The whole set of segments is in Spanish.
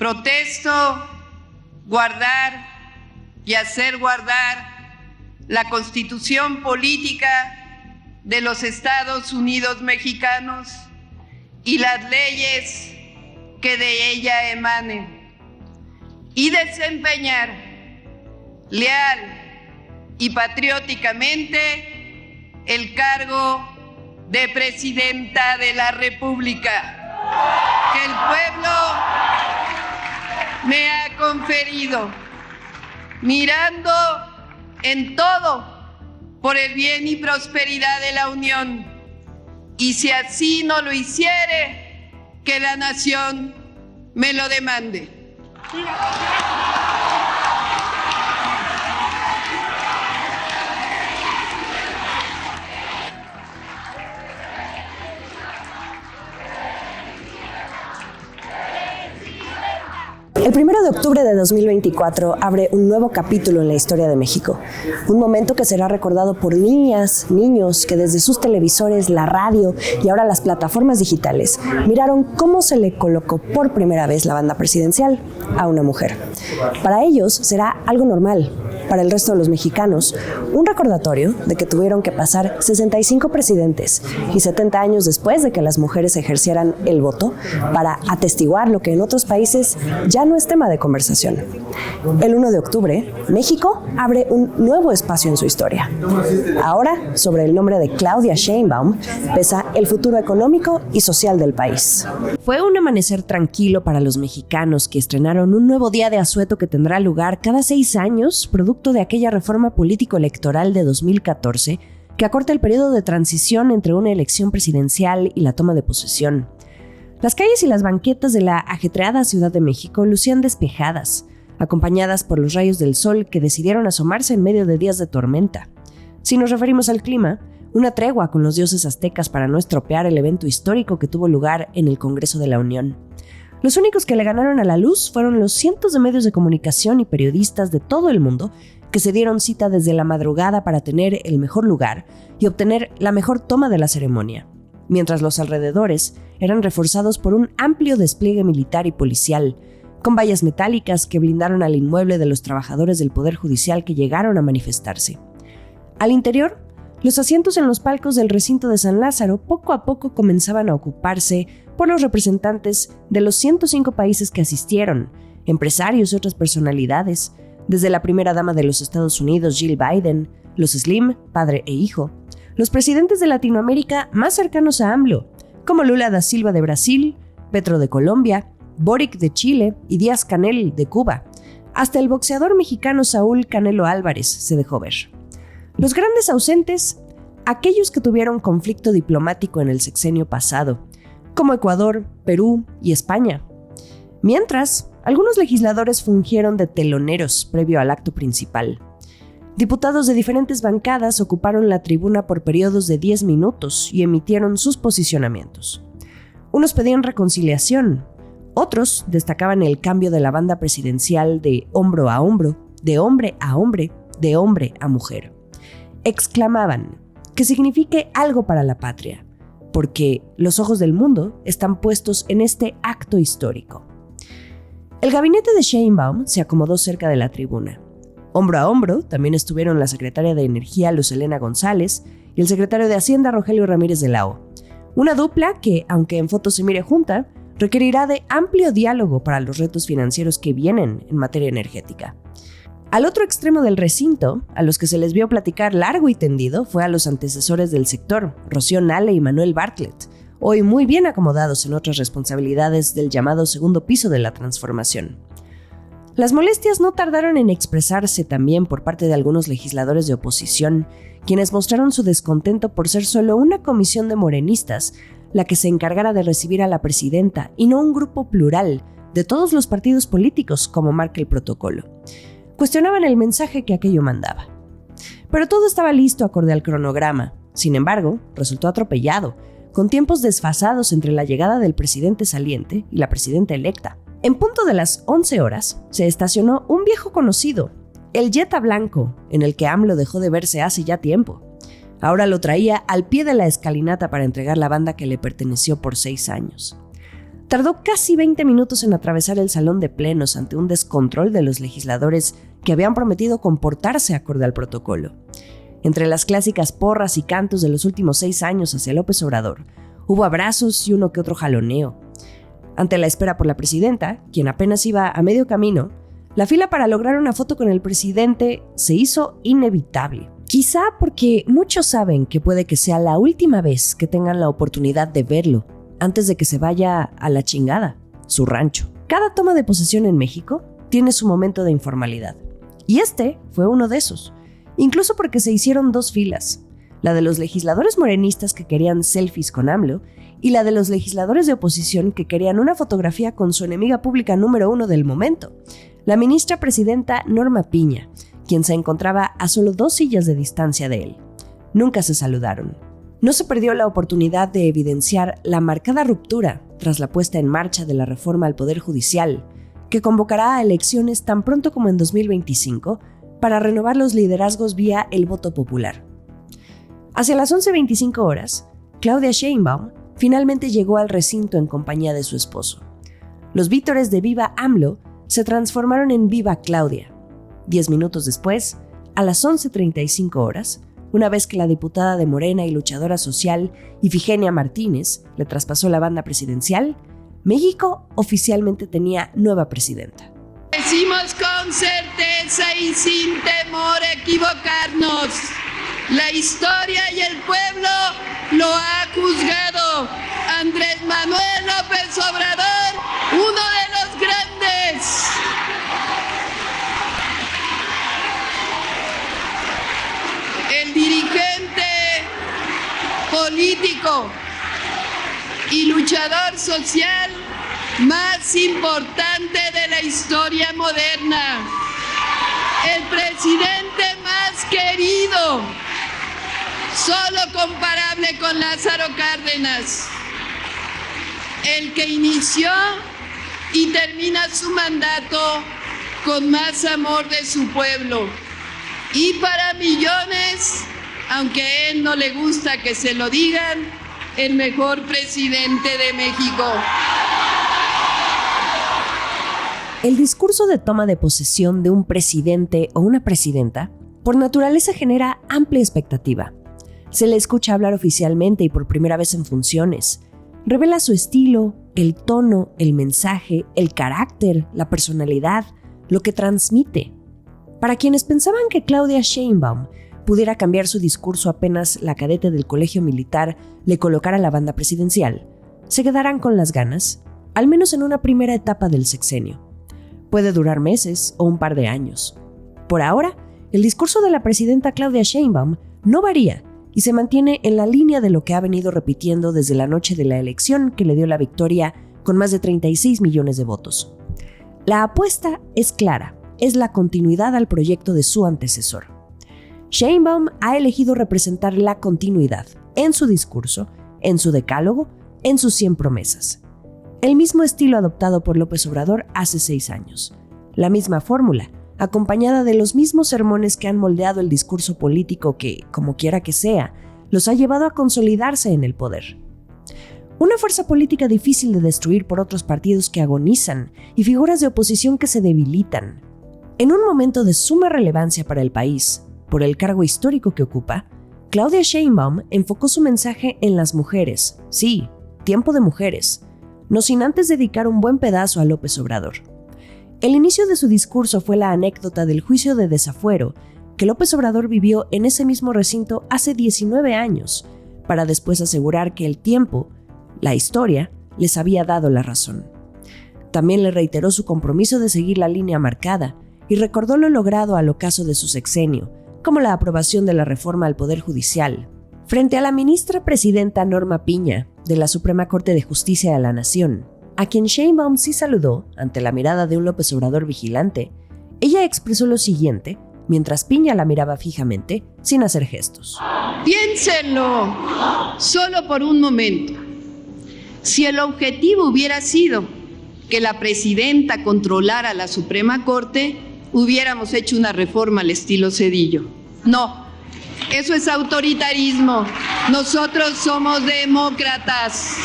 protesto guardar y hacer guardar la Constitución política de los Estados Unidos mexicanos y las leyes que de ella emanen, y desempeñar leal y patrióticamente el cargo de Presidenta de la República que el pueblo me ha conferido, mirando en todo por el bien y prosperidad de la Unión, y si así no lo hiciere, que la nación me lo demande. El 1 de octubre de 2024 abre un nuevo capítulo en la historia de México. Un momento que será recordado por niñas, niños que desde sus televisores, la radio y ahora las plataformas digitales miraron cómo se le colocó por primera vez la banda presidencial a una mujer. Para ellos será algo normal. Para el resto de los mexicanos, un recordatorio de que tuvieron que pasar 65 presidentes y 70 años después de que las mujeres ejercieran el voto para atestiguar lo que en otros países ya no es tema de conversación. El 1 de octubre, México abre un nuevo espacio en su historia. Ahora, sobre el nombre de Claudia Sheinbaum, pesa el futuro económico y social del país. Fue un amanecer tranquilo para los mexicanos que estrenaron un nuevo día de asueto que tendrá lugar cada 6 años, producto de aquella reforma político-electoral de 2014 que acorta el periodo de transición entre una elección presidencial y la toma de posesión. Las calles y las banquetas de la ajetreada Ciudad de México lucían despejadas, acompañadas por los rayos del sol que decidieron asomarse en medio de días de tormenta. Si nos referimos al clima, una tregua con los dioses aztecas para no estropear el evento histórico que tuvo lugar en el Congreso de la Unión. Los únicos que le ganaron a la luz fueron los cientos de medios de comunicación y periodistas de todo el mundo que se dieron cita desde la madrugada para tener el mejor lugar y obtener la mejor toma de la ceremonia, mientras los alrededores eran reforzados por un amplio despliegue militar y policial, con vallas metálicas que blindaron al inmueble de los trabajadores del Poder Judicial que llegaron a manifestarse. Al interior, los asientos en los palcos del recinto de San Lázaro poco a poco comenzaban a ocuparse por los representantes de los 105 países que asistieron, empresarios y otras personalidades, desde la primera dama de los Estados Unidos, Jill Biden, los Slim, padre e hijo, los presidentes de Latinoamérica más cercanos a AMLO, como Lula da Silva de Brasil, Petro de Colombia, Boric de Chile y Díaz-Canel de Cuba, hasta el boxeador mexicano Saúl Canelo Álvarez se dejó ver. Los grandes ausentes, aquellos que tuvieron conflicto diplomático en el sexenio pasado, como Ecuador, Perú y España. Mientras, algunos legisladores fungieron de teloneros previo al acto principal. Diputados de diferentes bancadas ocuparon la tribuna por periodos de 10 minutos y emitieron sus posicionamientos. Unos pedían reconciliación, otros destacaban el cambio de la banda presidencial de hombro a hombro, de hombre a hombre, de hombre a mujer. Exclamaban que signifique algo para la patria, porque los ojos del mundo están puestos en este acto histórico. El gabinete de Sheinbaum se acomodó cerca de la tribuna. Hombro a hombro también estuvieron la secretaria de Energía Luz Helena González y el secretario de Hacienda Rogelio Ramírez de la O. Una dupla que, aunque en foto se mire junta, requerirá de amplio diálogo para los retos financieros que vienen en materia energética. Al otro extremo del recinto, a los que se les vio platicar largo y tendido, fue a los antecesores del sector, Rocío Nale y Manuel Bartlett, hoy muy bien acomodados en otras responsabilidades del llamado segundo piso de la transformación. Las molestias no tardaron en expresarse también por parte de algunos legisladores de oposición, quienes mostraron su descontento por ser solo una comisión de morenistas la que se encargara de recibir a la presidenta y no un grupo plural de todos los partidos políticos como marca el protocolo. Cuestionaban el mensaje que aquello mandaba. Pero todo estaba listo acorde al cronograma. Sin embargo, resultó atropellado, con tiempos desfasados entre la llegada del presidente saliente y la presidenta electa. En punto de las 11 horas, se estacionó un viejo conocido, el Jetta blanco, en el que AMLO dejó de verse hace ya tiempo. Ahora lo traía al pie de la escalinata para entregar la banda que le perteneció por 6 años. Tardó casi 20 minutos en atravesar el salón de plenos ante un descontrol de los legisladores que habían prometido comportarse acorde al protocolo. Entre las clásicas porras y cantos de los últimos 6 años hacia López Obrador, hubo abrazos y uno que otro jaloneo. Ante la espera por la presidenta, quien apenas iba a medio camino, la fila para lograr una foto con el presidente se hizo inevitable. Quizá porque muchos saben que puede que sea la última vez que tengan la oportunidad de verlo, antes de que se vaya a la chingada, su rancho. Cada toma de posesión en México tiene su momento de informalidad. Y este fue uno de esos. Incluso porque se hicieron 2 filas. La de los legisladores morenistas que querían selfies con AMLO y la de los legisladores de oposición que querían una fotografía con su enemiga pública número 1 del momento, la ministra presidenta Norma Piña, quien se encontraba a solo 2 sillas de distancia de él. Nunca se saludaron. No se perdió la oportunidad de evidenciar la marcada ruptura tras la puesta en marcha de la reforma al Poder Judicial, que convocará a elecciones tan pronto como en 2025 para renovar los liderazgos vía el voto popular. Hacia las 11:25 horas, Claudia Sheinbaum finalmente llegó al recinto en compañía de su esposo. Los vítores de Viva AMLO se transformaron en Viva Claudia. 10 minutos después, a las 11:35 horas, una vez que la diputada de Morena y luchadora social Ifigenia Martínez le traspasó la banda presidencial, México oficialmente tenía nueva presidenta. Decimos con certeza y sin temor equivocarnos. La historia y el pueblo lo ha juzgado. Andrés Manuel López Obrador, uno de los grandes. El dirigente político y luchador social más importante de la historia moderna. El presidente más querido, solo comparable con Lázaro Cárdenas. El que inició y termina su mandato con más amor de su pueblo. Y para millones, aunque a él no le gusta que se lo digan, el mejor presidente de México. El discurso de toma de posesión de un presidente o una presidenta, por naturaleza genera amplia expectativa. Se le escucha hablar oficialmente y por primera vez en funciones. Revela su estilo, el tono, el mensaje, el carácter, la personalidad, lo que transmite. Para quienes pensaban que Claudia Sheinbaum pudiera cambiar su discurso apenas la cadete del colegio militar le colocara la banda presidencial, se quedarán con las ganas, al menos en una primera etapa del sexenio. Puede durar meses o un par de años. Por ahora, el discurso de la presidenta Claudia Sheinbaum no varía y se mantiene en la línea de lo que ha venido repitiendo desde la noche de la elección que le dio la victoria con más de 36 millones de votos. La apuesta es clara, es la continuidad al proyecto de su antecesor. Sheinbaum ha elegido representar la continuidad en su discurso, en su decálogo, en sus 100 promesas. El mismo estilo adoptado por López Obrador hace 6 años. La misma fórmula, acompañada de los mismos sermones que han moldeado el discurso político que, como quiera que sea, los ha llevado a consolidarse en el poder. Una fuerza política difícil de destruir por otros partidos que agonizan y figuras de oposición que se debilitan. En un momento de suma relevancia para el país, por el cargo histórico que ocupa, Claudia Sheinbaum enfocó su mensaje en las mujeres. Sí, tiempo de mujeres, no sin antes dedicar un buen pedazo a López Obrador. El inicio de su discurso fue la anécdota del juicio de desafuero que López Obrador vivió en ese mismo recinto hace 19 años, para después asegurar que el tiempo, la historia, les había dado la razón. También le reiteró su compromiso de seguir la línea marcada y recordó lo logrado al ocaso de su sexenio, como la aprobación de la reforma al Poder Judicial. Frente a la ministra presidenta Norma Piña, de la Suprema Corte de Justicia de la Nación, a quien Sheinbaum sí saludó ante la mirada de un López Obrador vigilante, ella expresó lo siguiente, mientras Piña la miraba fijamente, sin hacer gestos. Piénsenlo, solo por un momento. Si el objetivo hubiera sido que la presidenta controlara la Suprema Corte, hubiéramos hecho una reforma al estilo Zedillo. No, eso es autoritarismo. Nosotros somos demócratas.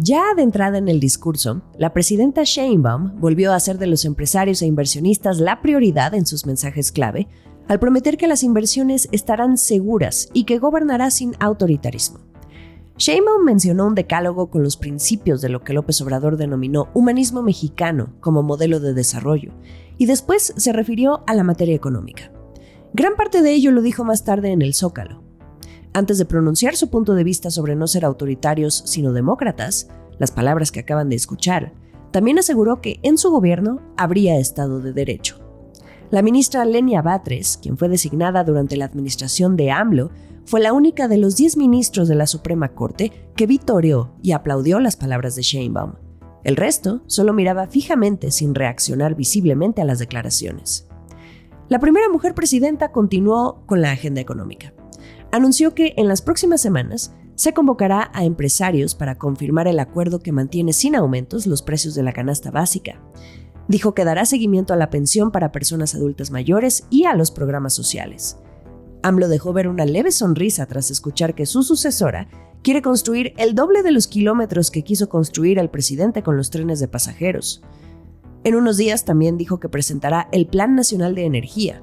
Ya adentrada en el discurso, la presidenta Sheinbaum volvió a hacer de los empresarios e inversionistas la prioridad en sus mensajes clave, al prometer que las inversiones estarán seguras y que gobernará sin autoritarismo. Sheinbaum mencionó un decálogo con los principios de lo que López Obrador denominó humanismo mexicano como modelo de desarrollo, y después se refirió a la materia económica. Gran parte de ello lo dijo más tarde en el Zócalo. Antes de pronunciar su punto de vista sobre no ser autoritarios sino demócratas, las palabras que acaban de escuchar, también aseguró que en su gobierno habría Estado de Derecho. La ministra Lenia Batres, quien fue designada durante la administración de AMLO, fue la única de los 10 ministros de la Suprema Corte que vitoreó y aplaudió las palabras de Sheinbaum. El resto solo miraba fijamente sin reaccionar visiblemente a las declaraciones. La primera mujer presidenta continuó con la agenda económica. Anunció que en las próximas semanas se convocará a empresarios para confirmar el acuerdo que mantiene sin aumentos los precios de la canasta básica. Dijo que dará seguimiento a la pensión para personas adultas mayores y a los programas sociales. AMLO dejó ver una leve sonrisa tras escuchar que su sucesora quiere construir el doble de los kilómetros que quiso construir el presidente con los trenes de pasajeros. En unos días también dijo que presentará el Plan Nacional de Energía,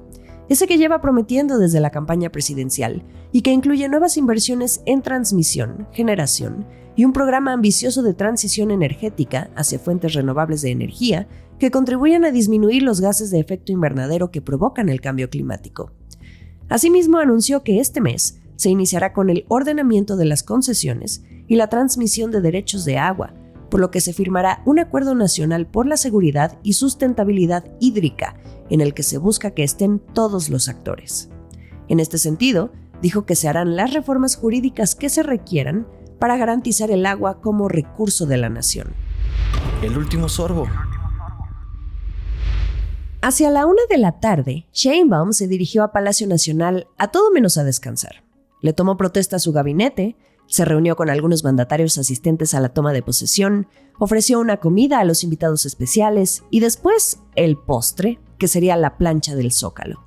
ese que lleva prometiendo desde la campaña presidencial y que incluye nuevas inversiones en transmisión, generación y un programa ambicioso de transición energética hacia fuentes renovables de energía que contribuyan a disminuir los gases de efecto invernadero que provocan el cambio climático. Asimismo, anunció que este mes se iniciará con el ordenamiento de las concesiones y la transmisión de derechos de agua, por lo que se firmará un acuerdo nacional por la seguridad y sustentabilidad hídrica, en el que se busca que estén todos los actores. En este sentido, dijo que se harán las reformas jurídicas que se requieran para garantizar el agua como recurso de la nación. El último sorbo. Hacia la 1 de la tarde, Sheinbaum se dirigió a Palacio Nacional a todo menos a descansar. Le tomó protesta a su gabinete, se reunió con algunos mandatarios asistentes a la toma de posesión, ofreció una comida a los invitados especiales y después el postre, que sería la plancha del Zócalo.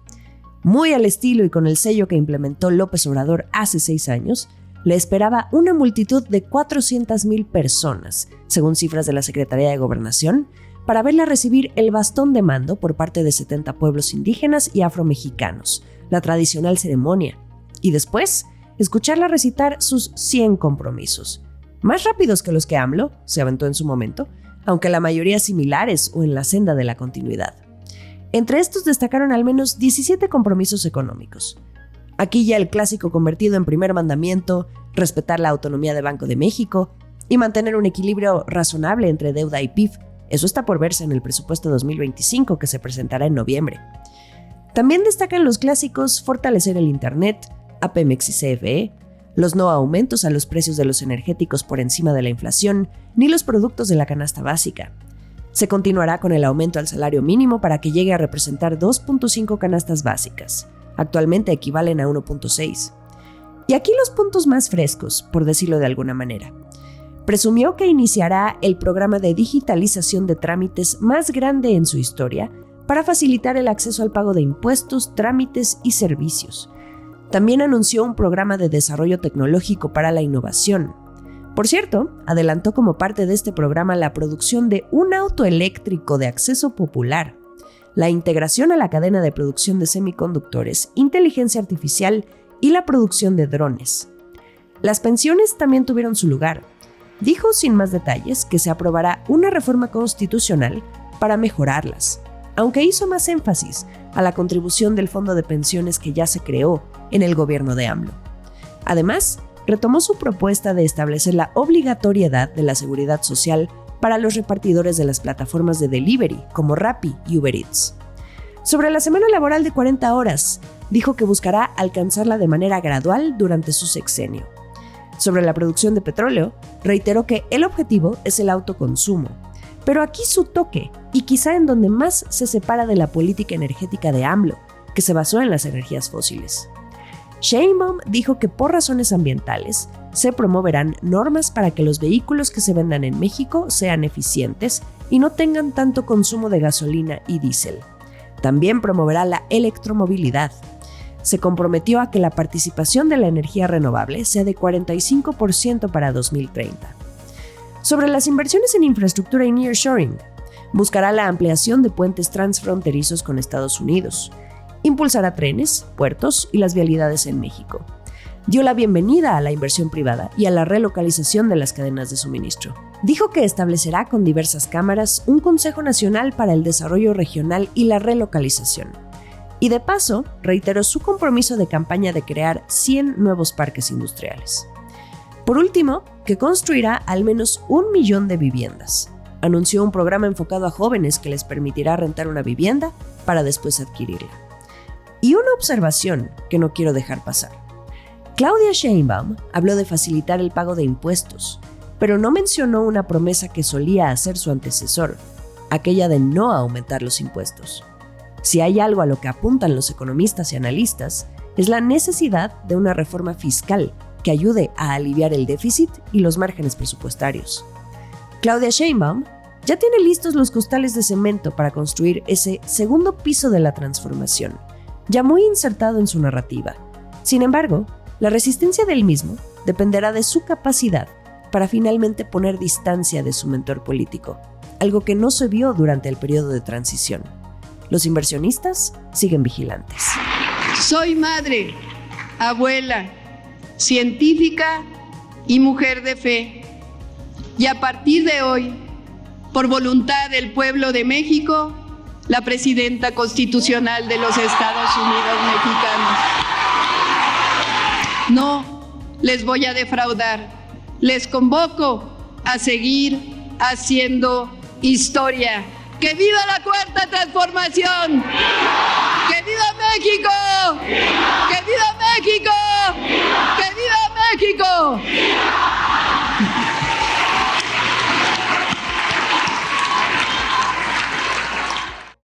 Muy al estilo y con el sello que implementó López Obrador hace 6 años, le esperaba una multitud de 400,000 personas, según cifras de la Secretaría de Gobernación, para verla recibir el bastón de mando por parte de 70 pueblos indígenas y afromexicanos, la tradicional ceremonia, y después escucharla recitar sus 100 compromisos, más rápidos que los que AMLO se aventó en su momento, aunque la mayoría similares o en la senda de la continuidad. Entre estos destacaron al menos 17 compromisos económicos. Aquí ya el clásico convertido en primer mandamiento, respetar la autonomía de Banco de México y mantener un equilibrio razonable entre deuda y PIB. Eso está por verse en el presupuesto 2025 que se presentará en noviembre. También destacan los clásicos fortalecer el Internet, a Pemex y CFE, los no aumentos a los precios de los energéticos por encima de la inflación, ni los productos de la canasta básica. Se continuará con el aumento al salario mínimo para que llegue a representar 2.5 canastas básicas. Actualmente equivalen a 1.6. Y aquí los puntos más frescos, por decirlo de alguna manera. Presumió que iniciará el programa de digitalización de trámites más grande en su historia para facilitar el acceso al pago de impuestos, trámites y servicios. También anunció un programa de desarrollo tecnológico para la innovación. Por cierto, adelantó como parte de este programa la producción de un auto eléctrico de acceso popular, la integración a la cadena de producción de semiconductores, inteligencia artificial y la producción de drones. Las pensiones también tuvieron su lugar. Dijo sin más detalles que se aprobará una reforma constitucional para mejorarlas, aunque hizo más énfasis a la contribución del fondo de pensiones que ya se creó en el gobierno de AMLO. Además, retomó su propuesta de establecer la obligatoriedad de la seguridad social para los repartidores de las plataformas de delivery como Rappi y Uber Eats. Sobre la semana laboral de 40 horas, dijo que buscará alcanzarla de manera gradual durante su sexenio. Sobre la producción de petróleo, reiteró que el objetivo es el autoconsumo, pero aquí su toque, y quizá en donde más se separa de la política energética de AMLO, que se basó en las energías fósiles. Sheinbaum dijo que por razones ambientales se promoverán normas para que los vehículos que se vendan en México sean eficientes y no tengan tanto consumo de gasolina y diésel. También promoverá la electromovilidad. Se comprometió a que la participación de la energía renovable sea de 45% para 2030. Sobre las inversiones en infraestructura y nearshoring, buscará la ampliación de puentes transfronterizos con Estados Unidos, impulsará trenes, puertos y las vialidades en México. Dio la bienvenida a la inversión privada y a la relocalización de las cadenas de suministro. Dijo que establecerá con diversas cámaras un Consejo Nacional para el Desarrollo Regional y la Relocalización. Y de paso, reiteró su compromiso de campaña de crear 100 nuevos parques industriales. Por último, que construirá al menos 1 millón de viviendas. Anunció un programa enfocado a jóvenes que les permitirá rentar una vivienda para después adquirirla. Y una observación que no quiero dejar pasar. Claudia Sheinbaum habló de facilitar el pago de impuestos, pero no mencionó una promesa que solía hacer su antecesor, aquella de no aumentar los impuestos. Si hay algo a lo que apuntan los economistas y analistas, es la necesidad de una reforma fiscal que ayude a aliviar el déficit y los márgenes presupuestarios. Claudia Sheinbaum ya tiene listos los costales de cemento para construir ese segundo piso de la transformación, ya muy insertado en su narrativa. Sin embargo, la resistencia del mismo dependerá de su capacidad para finalmente poner distancia de su mentor político, algo que no se vio durante el periodo de transición. Los inversionistas siguen vigilantes. Soy madre, abuela, científica y mujer de fe. Y a partir de hoy, por voluntad del pueblo de México, la presidenta constitucional de los Estados Unidos mexicanos. No les voy a defraudar. Les convoco a seguir haciendo historia. ¡Que viva la Cuarta Transformación! ¡Que viva México! ¡Que viva México! ¡Que viva México!